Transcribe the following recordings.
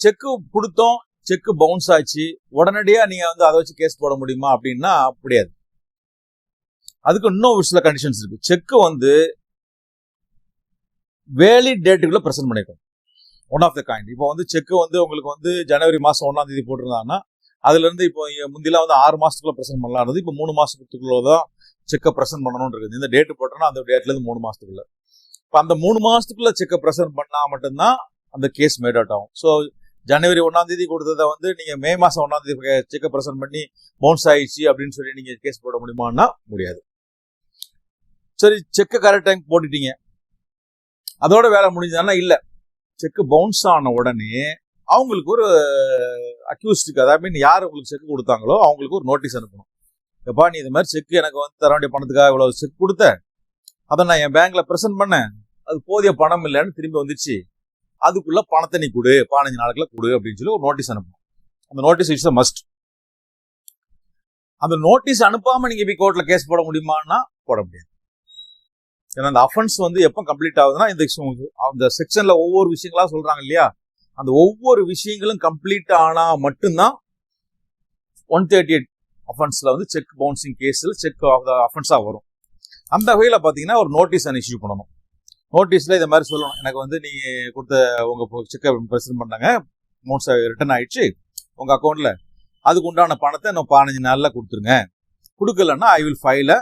செக்கு கொடுத்தோம், செக்கு பவுன்ஸ் ஆச்சு, உடனடியா நீங்க வந்து அதை வச்சு கேஸ் போட முடியுமா அப்படின்னா முடியாது. அதுக்கு இன்னும் சில கண்டிஷன்ஸ் இருக்கு. செக்கு வந்து வேலிட் டேட்டுக்குள்ள பிரசன்ட் பண்ணிருக்கோம். One of the kind. இப்போ வந்து செக்கு வந்து உங்களுக்கு வந்து ஜனவரி மாசம் 1ஆம் தேதி போட்டிருந்தாங்கன்னா அதுல இருந்து இப்போ முந்திலாம் வந்து 6 மாசத்துக்குள்ள பிரசன்ட் பண்ணலாம் இருந்தது. இப்போ 3 மாசத்துக்குள்ளதான் செக்கை பிரசன்ட் பண்ணணும்னு இருக்குது. இந்த டேட் போட்டோம்னா அந்த டேட்ல இருந்து 3 மாசத்துக்குள்ள. இப்போ அந்த 3 மாசத்துக்குள்ள செக்கை பிரசன்ட் பண்ணா மட்டும்தான் அந்த கேஸ் மேட் அவுட் ஆகும். ஸோ ஜனவரி 1ஆம் தேதி கொடுத்ததை வந்து நீங்க மே மாசம் 1ஆம் தேதி செக்கை பிரசன்ட் பண்ணி பவுன்ஸ் ஆயிடுச்சு அப்படின்னு சொல்லி நீங்க கேஸ் போட முடியுமான்னா முடியாது. சரி, செக்கை கரெக்ட் டைம் போட்டுட்டீங்க, அதோட வேலை முடிஞ்சானா இல்ல. செக்கு பவுன்ஸ் ஆன உடனே அவங்களுக்கு ஒரு அக்யூஸ்டுக்கு, அதாவது யார் உங்களுக்கு செக் கொடுத்தாங்களோ அவங்களுக்கு ஒரு நோட்டீஸ் அனுப்பணும். எப்பா, நீ இந்த மாதிரி செக் எனக்கு வந்து தர வேண்டிய பணத்துக்காக இவ்வளவு செக் கொடுத்த, அதை நான் என் பேங்க்ல பிரசன்ட் பண்ணேன், அது போதிய பணம் இல்லைன்னு திரும்பி வந்துச்சு, அதுக்குள்ள பணத்தை நீ கொடு, 15 நாளுக்குள்ள கொடு அப்படின்னு சொல்லி ஒரு நோட்டீஸ் அனுப்பணும். அந்த நோட்டீஸ் இட்ஸ் மஸ்ட். அந்த நோட்டீஸ் அனுப்பாம நீங்க போய் கோர்ட்ல கேஸ் போட முடியுமான்னா போட முடியாது. ஏன்னா அந்த அஃபென்ஸ் வந்து எப்போ கம்ப்ளீட் ஆகுதுன்னா இந்த செக்ஷன்ல ஒவ்வொரு விஷயங்களா சொல்றாங்க இல்லையா, அந்த ஒவ்வொரு விஷயங்களும் கம்ப்ளீட் ஆனா மட்டும்தான் 138 அஃபென்ஸ்ல வந்து செக் பவுன்சிங் கேஸ்ல செக் அஃபென்ஸா வரும். அந்த வகையில பாத்தீங்கன்னா ஒரு நோட்டீஸ் இஷ்யூ பண்ணணும். நோட்டீஸ்ல இந்த மாதிரி சொல்லணும், எனக்கு வந்து நீங்க கொடுத்த உங்க செக்கை பிரசன்ட் பண்ணாங்க, அமௌண்ட்ஸ் ரிட்டர்ன் ஆயிடுச்சு உங்க அக்கௌண்ட்ல, அதுக்கு உண்டான பணத்தை இன்னும் 15 நாள்ல கொடுத்துருங்க, கொடுக்கலன்னா I will file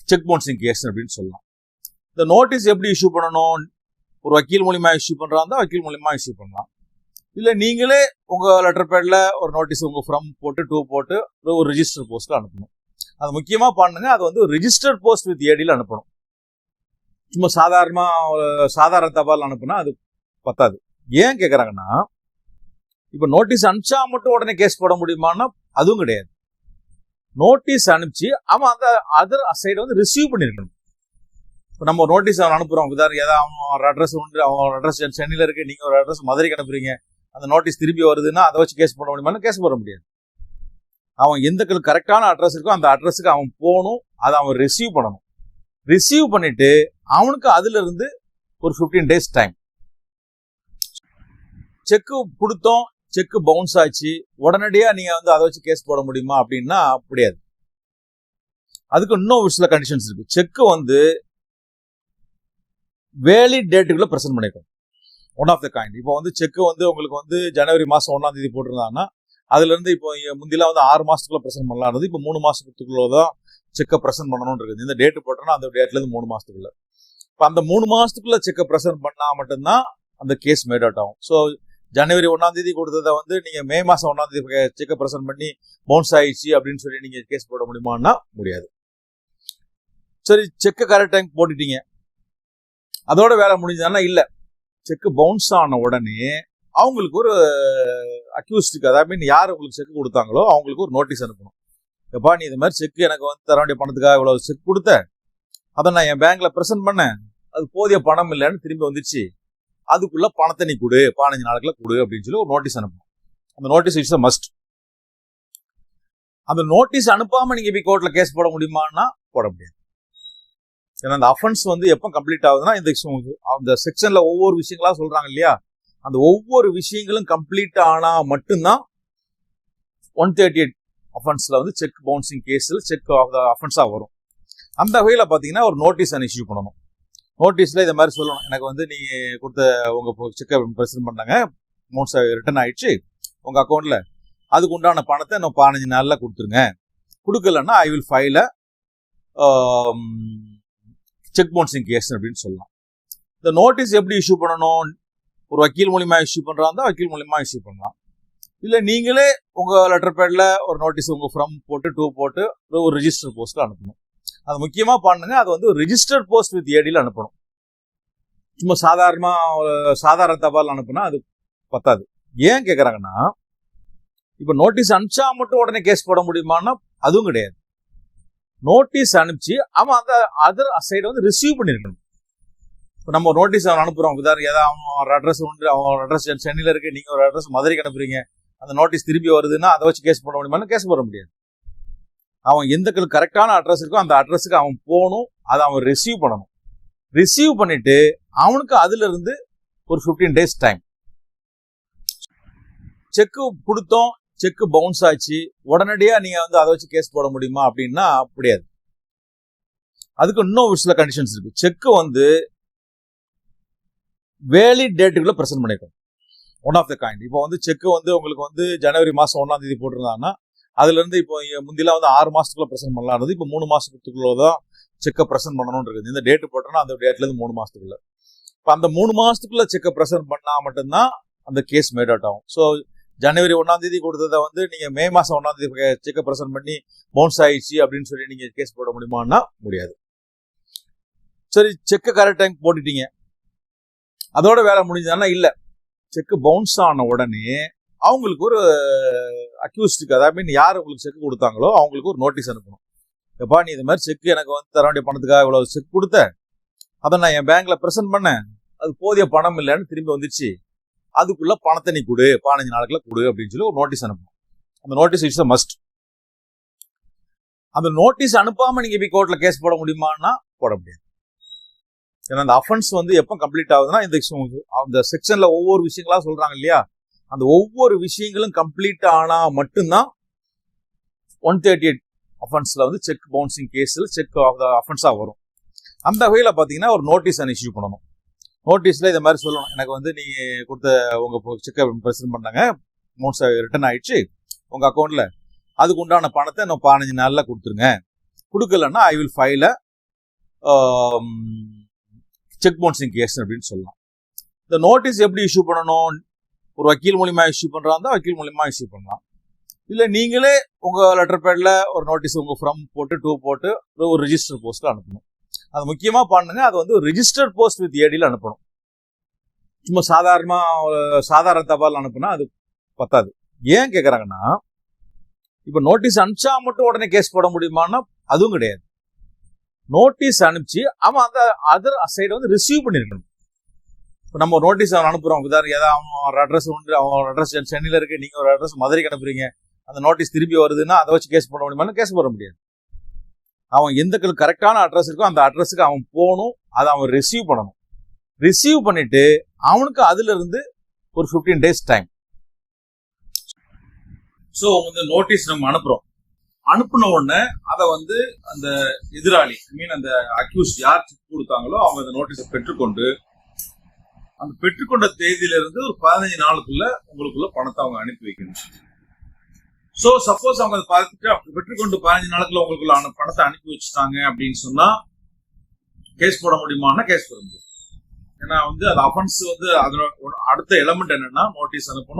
cheque bouncing case அப்படின்னு சொல்லலாம். இந்த நோட்டீஸ் எப்படி இஷ்யூ பண்ணணும்? ஒரு வக்கீல் மூலியமா இஷ்யூ பண்றாங்க, வக்கீல் மூலியமா இஷ்யூ பண்ணலாம். இல்ல நீங்களே உங்க லெட்டர் பேட்ல ஒரு நோட்டீஸ் உங்க ஃப்ரம் போட்டு 2 போட்டு ஒரு ரிஜிஸ்டர் போஸ்ட்ல அனுப்பணும். அது முக்கியமா பண்ணுங்க, அது வந்து ஒரு ரிஜிஸ்டர் போஸ்ட் வித் ஏடியில் அனுப்பணும். சும்மா சாதாரண தபால் அனுப்புனா அது பத்தாது. ஏன் கேக்குறாங்கன்னா, இப்ப நோட்டீஸ் அனுப்பிச்சா மட்டும் உடனே கேஸ் போட முடியுமான்னா அதுவும் கிடையாது. நோட்டீஸ் அனுப்பிச்சு அவன் அந்த அதர் சைடு வந்து ரிசீவ் பண்ணிருக்கணும். இப்போ நம்ம ஒரு நோட்டீஸ் அவன் அனுப்புறோம், ஏதாவது அவன் அட்ரஸ் உண்டு, அவன் அட்ரஸ் சென்னையில இருக்கு, நீங்க ஒரு அட்ரஸ் மதுரைக்கு அனுப்புறீங்க, அந்த நோட்டீஸ் திரும்பி வருதுன்னா அதை வச்சு கேஸ் போட முடியுமா? கேஸ் போட முடியாது. அவன் எந்த கரெக்டான அட்ரஸ் இருக்கோ அந்த அட்ரஸுக்கு அவன் போகணும், அதை அவன் ரிசீவ் பண்ணணும். ரிசீவ் பண்ணிட்டு அவனுக்கு அதுல இருந்து ஒரு 15 டேஸ் டைம். செக்கு கொடுத்தோம், செக்கு பவுன்ஸ் ஆச்சு, உடனடியா நீங்க வந்து அதை வச்சு கேஸ் போட முடியுமா அப்படின்னா முடியாது. அதுக்கு இன்னும் சில கண்டிஷன்ஸ் இருக்கு. செக்கு வந்து வேலிட் டேட்டுக்குள்ள பிரசன்ட் பண்ணிருக்கோம். One of the kind. இப்போ வந்து செக்கு வந்து உங்களுக்கு வந்து ஜனவரி மாசம் 1ஆம் தேதி போட்டிருந்தாங்கன்னா அதுல இருந்து இப்போ முந்திலாம் வந்து 6 மாசத்துக்குள்ள பிரசன்ட் பண்ணலாம் இருந்தது. இப்போ 3 மாசத்துக்குள்ளதான் செக்கை பிரசன்ட் பண்ணணும்னு இருக்குது. இந்த டேட் போட்டோம்னா அந்த டேட்ல இருந்து 3 மாசத்துக்குள்ள. இப்போ அந்த 3 மாசத்துக்குள்ள செக்கை பிரசன்ட் பண்ணா மட்டும்தான் அந்த கேஸ் மேட் அவுட் ஆகும். ஸோ ஜனவரி 1ஆம் தேதி கொடுத்ததை வந்து நீங்க மே மாசம் 1ஆம் தேதி செக்கை பிரசன்ட் பண்ணி பவுன்ஸ் ஆயிடுச்சு அப்படின்னு சொல்லி நீங்க கேஸ் போட முடியுமான்னா முடியாது. சரி, செக்கை கரெக்ட் டைம் போட்டுட்டீங்க, அதோட வேலை முடிஞ்சானா இல்ல. செக்கு பவுன்ஸ் ஆன உடனே அவங்களுக்கு ஒரு அக்யூஸ்டுக்கு, அதாவது யார் உங்களுக்கு செக் கொடுத்தாங்களோ அவங்களுக்கு ஒரு நோட்டீஸ் அனுப்பணும். எப்பா, நீ இந்த மாதிரி செக் எனக்கு வந்து தர வேண்டிய பணத்துக்காக இவ்வளவு செக் கொடுத்த, அதை நான் என் பேங்க்ல பிரசன்ட் பண்ணேன், அது போதிய பணம் இல்லைன்னு திரும்பி வந்துச்சு, அதுக்குள்ள பணத்தை நீ கொடு, 15 நாளுக்குள்ள கொடு அப்படின்னு சொல்லி ஒரு நோட்டீஸ் அனுப்பணும். அந்த நோட்டீஸ் இட்ஸ் மஸ்ட். அந்த நோட்டீஸ் அனுப்பாம நீங்க போய் கோர்ட்ல கேஸ் போட முடியுமான்னா போட முடியாது. ஏன்னா அந்த அஃபென்ஸ் வந்து எப்போ கம்ப்ளீட் ஆகுதுன்னா இந்த செக்ஷன்ல ஒவ்வொரு விஷயங்களா சொல்றாங்க இல்லையா, அந்த ஒவ்வொரு விஷயங்களும் கம்ப்ளீட் ஆனா மட்டும்தான் 138 அஃபென்ஸ்ல வந்து செக் பவுன்சிங் கேஸ்ல செக் அஃபென்ஸா வரும். அந்த வகையில பாத்தீங்கன்னா ஒரு நோட்டீஸ் இஷ்யூ பண்ணணும். நோட்டீஸ்ல இந்த மாதிரி சொல்லணும், எனக்கு வந்து நீங்க கொடுத்த உங்க செக்கை பிரசன்ட் பண்ணாங்க, அமௌண்ட்ஸ் ரிட்டர்ன் ஆயிடுச்சு உங்க அக்கௌண்ட்ல, அதுக்கு உண்டான பணத்தை இன்னும் 15 நாள்ல கொடுத்துருங்க, கொடுக்கலன்னா I will file cheque bouncing case அப்படின்னு சொல்லலாம். இந்த நோட்டீஸ் எப்படி இஷ்யூ பண்ணணும்? ஒரு வக்கீல் மூலியமா இஷ்யூ பண்றாங்க, வக்கீல் மூலியமா இஷ்யூ பண்ணலாம். இல்ல நீங்களே உங்க லெட்டர் பேட்ல ஒரு நோட்டீஸ் உங்க ஃப்ரம் போட்டு 2 போட்டு ஒரு ரிஜிஸ்டர் போஸ்ட்ல அனுப்பணும். அது முக்கியமா பண்ணுங்க, அது வந்து ஒரு ரிஜிஸ்டர் போஸ்ட் வித் ஏடியில் அனுப்பணும். சும்மா சாதாரண தபால் அனுப்புனா அது பத்தாது. ஏன் கேக்குறாங்கன்னா, இப்ப நோட்டீஸ் அனுப்பிச்சா மட்டும் உடனே கேஸ் போட முடியுமான்னா அதுவும் கிடையாது. நோட்டீஸ் அனுப்பிச்சு அவன் அந்த அதர் சைடு வந்து ரிசீவ் பண்ணிருக்கணும். இப்போ நம்ம நோட்டீஸ் அவன் அனுப்புறோம், ஏதாவது அவன் அட்ரஸ் உண்டு, அவன் அட்ரஸ் சென்னையில இருக்கு, நீங்க ஒரு அட்ரஸ் மதுரைக்கு அனுப்புறீங்க, அந்த நோட்டீஸ் திரும்பி வருதுன்னா அதை வச்சு கேஸ் போட முடியுமா? கேஸ் போட முடியாது. அவன் எந்த கரெக்டான அட்ரஸ் இருக்கோ அந்த அட்ரஸுக்கு அவன் போகணும், அதை அவன் ரிசீவ் பண்ணணும். ரிசீவ் பண்ணிட்டு அவனுக்கு அதுல இருந்து ஒரு 15 days டைம். செக்கு கொடுத்தோம், செக்கு பவுன்ஸ் ஆச்சு, உடனடியா நீங்க வந்து அதை வச்சு கேஸ் போட முடியுமா அப்படின்னா முடியாது. அதுக்கு இன்னும் ஒரு சில கண்டிஷன்ஸ் இருக்கு. செக்கு வந்து வேலிட் டேட்டுக்குள்ள பிரசன்ட் பண்ணிருக்கோம். One of the kind. இப்போ வந்து செக்கு வந்து உங்களுக்கு வந்து ஜனவரி மாசம் 1ஆம் தேதி போட்டிருந்தாங்கன்னா அதுல இருந்து இப்போ முந்திலாம் வந்து 6 மாசத்துக்குள்ள பிரசன்ட் பண்ணலாம். இப்போ 3 மாசத்துக்குள்ளதான் செக்கை பிரசன்ட் பண்ணணும்னு இருக்குது. இந்த டேட் போட்டோம்னா அந்த டேட்ல இருந்து 3 மாசத்துக்குள்ள. இப்போ அந்த 3 மாசத்துக்குள்ள செக்கை பிரசன்ட் பண்ணா மட்டும்தான் அந்த கேஸ் மேட் அவுட் ஆகும். ஸோ ஜனவரி 1ஆம் தேதி கொடுத்ததை வந்து நீங்க மே மாசம் 1ஆம் தேதி செக்கை பிரசன்ட் பண்ணி பவுன்ஸ் ஆயிடுச்சு அப்படின்னு சொல்லி நீங்க கேஸ் போட முடியுமான்னா முடியாது. சரி, செக்கை கரெக்ட் டைம் போட்டுட்டீங்க, அதோட வேலை முடிஞ்சதுன்னா இல்ல, செக்கு பவுன்ஸ் ஆன உடனே அவங்களுக்கு ஒரு அக்யூஸ்டுக்கு, அதாவது யார் உங்களுக்கு செக் கொடுத்தாங்களோ அவங்களுக்கு ஒரு நோட்டீஸ் அனுப்பணும். எப்பா, நீ இது மாதிரி செக் எனக்கு வந்து தர வேண்டிய பணத்துக்காக இவ்வளவு செக் கொடுத்த, அதை நான் என் பேங்க்ல பிரசன்ட் பண்ணேன், அது போதிய பணம் இல்லைன்னு திரும்பி வந்துச்சு, அதுக்குள்ள பணத்தை நீ கொடு, 15 நாளுக்குள்ள கொடு அப்படின்னு சொல்லி ஒரு நோட்டீஸ் அனுப்பணும். அந்த நோட்டீஸ் இட்ஸ் அ மஸ்ட். அந்த நோட்டீஸ் அனுப்பாம நீங்க போய் கோர்ட்ல கேஸ் போட முடியுமான்னா போட முடியாது. ஏன்னா அந்த அஃபென்ஸ் வந்து எப்போ கம்ப்ளீட் ஆகுதுன்னா இந்த செக்ஷன்ல ஒவ்வொரு விஷயங்களா சொல்றாங்க இல்லையா, அந்த ஒவ்வொரு விஷயங்களும் கம்ப்ளீட் ஆனா மட்டும்தான் 138 அஃபென்ஸ்ல வந்து செக் பவுன்சிங் கேஸ்ல செக் அஃபென்ஸா வரும். அந்த வகையில பாத்தீங்கன்னா ஒரு நோட்டீஸ் இஷ்யூ பண்ணணும். நோட்டீஸ்ல இந்த மாதிரி சொல்லணும், எனக்கு வந்து நீங்க கொடுத்த உங்க செக்கை பிரசன்ட் பண்ணாங்க, அமௌண்ட்ஸ் ரிட்டர்ன் ஆயிடுச்சு உங்க அக்கௌண்ட்ல, அதுக்கு உண்டான பணத்தை இன்னும் 15 நாள்ல கொடுத்துருங்க, கொடுக்கலன்னா I will file cheque bouncing case அப்படின்னு சொல்லலாம். இந்த நோட்டீஸ் எப்படி இஷ்யூ பண்ணணும்? ஒரு வக்கீல் மூலியமா இஷ்யூ பண்றாங்க, வக்கீல் மூலியமா இஷ்யூ பண்ணலாம். இல்ல நீங்களே உங்க லெட்டர் பேட்ல ஒரு நோட்டீஸ் உங்க ஃப்ரம் போட்டு 2 போட்டு ஒரு ரிஜிஸ்டர் போஸ்ட்ல அனுப்பணும். அது முக்கியமா பண்ணுங்க, அது வந்து ஒரு ரிஜிஸ்டர்ட் போஸ்ட் வித் ஏடியில் அனுப்பணும். சும்மா சாதாரண தபால் அனுப்புனா அது பத்தாது. ஏன் கேக்குறாங்கன்னா, இப்ப நோட்டீஸ் அனுப்பிச்சா மட்டும் உடனே கேஸ் போட முடியுமான்னா அதுவும் கிடையாது. நோட்டீஸ் அனுப்பிச்சு அவன் அந்த அதர் சைடு வந்து ரிசீவ் பண்ணிருக்கணும். இப்போ நம்ம நோட்டீஸ் அவன் அனுப்புறோம், ஏதாவது அவன் அட்ரஸ் உண்டு, அவன் அட்ரஸ் சென்னையில இருக்கு, நீங்க ஒரு அட்ரஸ் மதுரைக்கு அனுப்புறீங்க, அந்த நோட்டீஸ் திரும்பி வருதுன்னா அதை வச்சு கேஸ் போட முடியுமா? கேஸ் போட முடியாது. அவன் எந்த கரெக்டான அட்ரஸ் இருக்கோ அந்த அட்ரஸுக்கு அவன் போகணும், அதை அவன் ரிசீவ் பண்ணணும். ரிசீவ் பண்ணிட்டு அவனுக்கு அதுல இருந்து ஒரு 15 days டைம். ஸோ வந்து நோட்டீஸ் நம்ம அனுப்புறோம், அனுப்புன உடனே அதை வந்து அந்த எதிராளி அந்த அக்யூஸ் யார் கொடுத்தாங்களோ அவங்க அந்த நோட்டீஸை பெற்றுக்கொண்டு அந்த பெற்றுக்கொண்ட தேதியில இருந்து ஒரு 15 நாளுக்குள்ள உங்களுக்குள்ள பணத்தை அவங்க அனுப்பி வைக்கணும். சோ சப்போஸ் அவங்க பெற்றுக்கொண்டு 15 நாளுக்குள்ள உங்களுக்குள்ள பணத்தை அனுப்பி வச்சுட்டாங்க அப்படின்னு சொன்னா கேஸ் போட முடியுமான்னா கேஸ் போட முடியும். ஏன்னா வந்து அது அஃபென்ஸ் வந்து அதோட அடுத்த எலமெண்ட் என்னன்னா நோட்டீஸ் அனுப்பணும்.